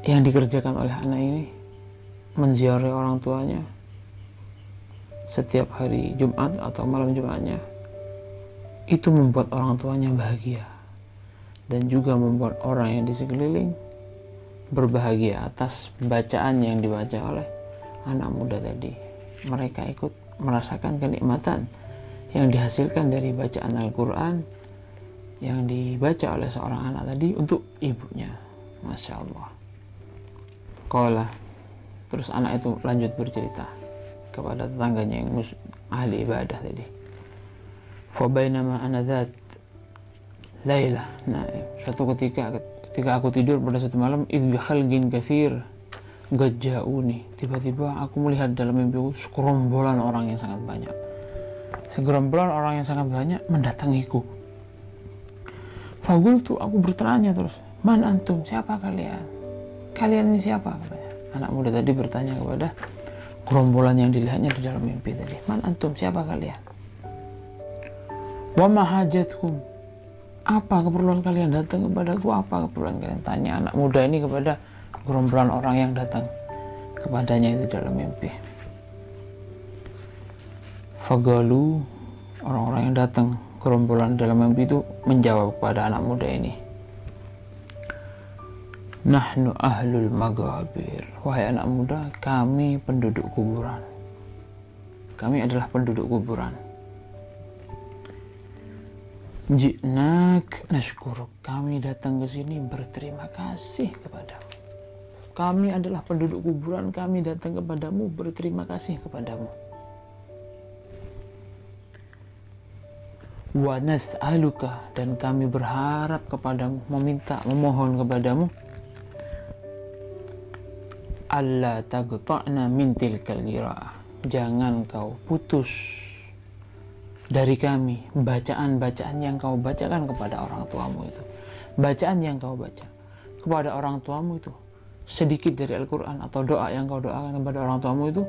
yang dikerjakan oleh anak ini, menziarahi orang tuanya setiap hari Jumat atau malam Jumatnya, itu membuat orang tuanya bahagia dan juga membuat orang yang di sekeliling berbahagia atas bacaan yang dibaca oleh anak muda tadi. Mereka ikut merasakan kenikmatan yang dihasilkan dari bacaan Al-Quran yang dibaca oleh seorang anak tadi untuk ibunya. Masya Allah. Qala, terus anak itu lanjut bercerita kepada tetangganya yang ahli ibadah tadi. Fabainama ana dzat lailah, nah suatu ketika aku tidur pada suatu malam, idh bi khalqin katsir gajjauni, tiba-tiba aku melihat dalam mimpiku segerombolan orang yang sangat banyak. Segerombolan orang yang sangat banyak mendatangiku. Faqultu, aku bertanya terus, man antum, siapa kalian? Kalian ini siapa? Katanya. Anak muda tadi bertanya kepada gerombolan yang dilihatnya di dalam mimpi tadi, man antum, siapa kalian? Wa ma hajatkum, apa keperluan kalian datang kepadaku? Apa keperluan kalian? Tanya anak muda ini kepada gerombolan orang yang datang kepadanya itu dalam mimpi. Fagalu, orang-orang yang datang gerombolan dalam mimpi itu menjawab kepada anak muda ini, nahnu ahlul maghabir, wahai anak muda, kami penduduk kuburan. Kami adalah penduduk kuburan. Ji'nak nashkuruk, kami datang ke sini berterima kasih kepadamu. Kami adalah penduduk kuburan, kami datang kepadamu berterima kasih kepadamu. Wa nas'aluka, dan kami berharap kepadamu, meminta, memohon kepadamu, alla taqta'na min tilkal qira'ah, jangan kau putus dari kami bacaan-bacaan yang kau bacakan kepada orang tuamu itu. Bacaan yang kau baca kepada orang tuamu itu, sedikit dari Al-Quran atau doa yang kau doakan kepada orang tuamu itu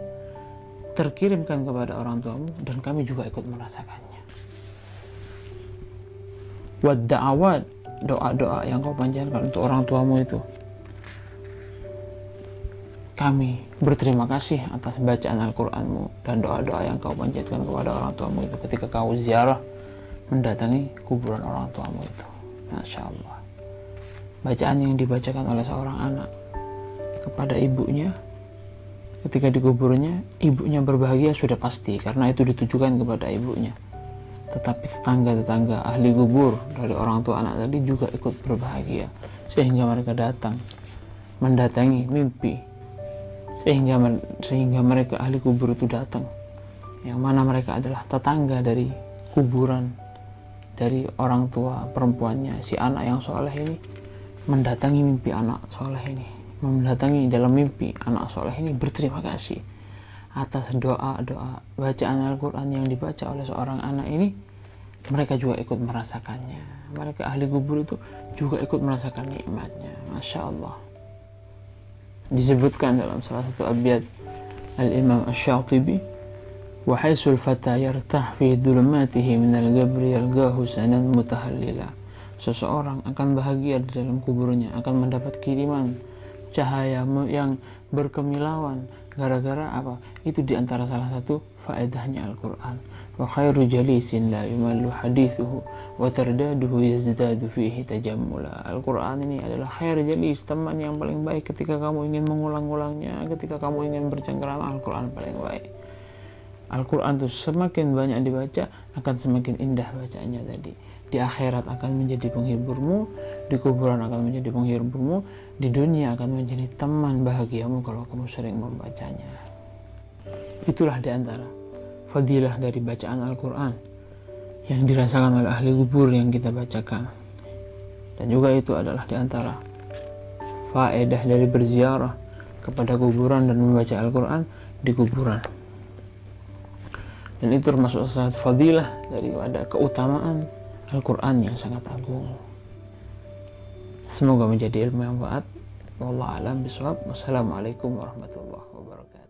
terkirimkan kepada orang tuamu, dan kami juga ikut merasakannya. Wad da'awat, doa-doa yang kau panjatkan untuk orang tuamu itu, kami berterima kasih atas bacaan Al-Quranmu dan doa-doa yang kau panjatkan kepada orang tuamu itu ketika kau ziarah mendatangi kuburan orang tuamu itu. Masya Allah. Bacaan yang dibacakan oleh seorang anak kepada ibunya ketika di kuburnya, ibunya berbahagia sudah pasti karena itu ditujukan kepada ibunya. Tetapi tetangga-tetangga ahli kubur dari orang tua anak tadi juga ikut berbahagia sehingga mereka datang mendatangi mimpi, sehingga mereka ahli kubur itu datang, yang mana mereka adalah tetangga dari kuburan dari orang tua perempuannya si anak yang soleh ini, mendatangi mimpi anak soleh ini, mendatangi dalam mimpi anak soleh ini berterima kasih atas doa-doa bacaan Al-Quran yang dibaca oleh seorang anak ini. Mereka juga ikut merasakannya, mereka ahli kubur itu juga ikut merasakan nikmatnya. Masya Allah. Disebutkan dalam salah satu abiyat Al-Imam Asy-Syatibi, wa haisul fata yartah fi dhulumatihi minal gabri yalgahu sanan mutahallila, seseorang akan bahagia di dalam kuburnya, akan mendapat kiriman cahaya yang berkemilauan. Gara-gara apa? Itu diantara salah satu faedahnya Al-Quran. Wa khairu jalisin la yumallu hadithuhu wa tardaduhu yazdadu fihi tajammula. Al-Quran ini adalah khair jalis, teman yang paling baik ketika kamu ingin mengulang-ulangnya, ketika kamu ingin bercengkerama, Al-Quran paling baik. Al-Quran itu semakin banyak dibaca akan semakin indah bacaannya tadi. Di akhirat akan menjadi penghiburmu, di kuburan akan menjadi penghiburmu, di dunia akan menjadi teman bahagiamu kalau kamu sering membacanya. Itulah diantara fadilah dari bacaan Al-Quran yang dirasakan oleh ahli kubur yang kita bacakan. Dan juga itu adalah diantara faedah dari berziarah kepada kuburan dan membaca Al-Quran di kuburan. Dan itu termasuk salah satu fadilah daripada keutamaan Al-Quran yang sangat agung. Semoga menjadi ilmu yang manfaat. Wallahu a'lam bishawab. Wassalamualaikum warahmatullahi wabarakatuh.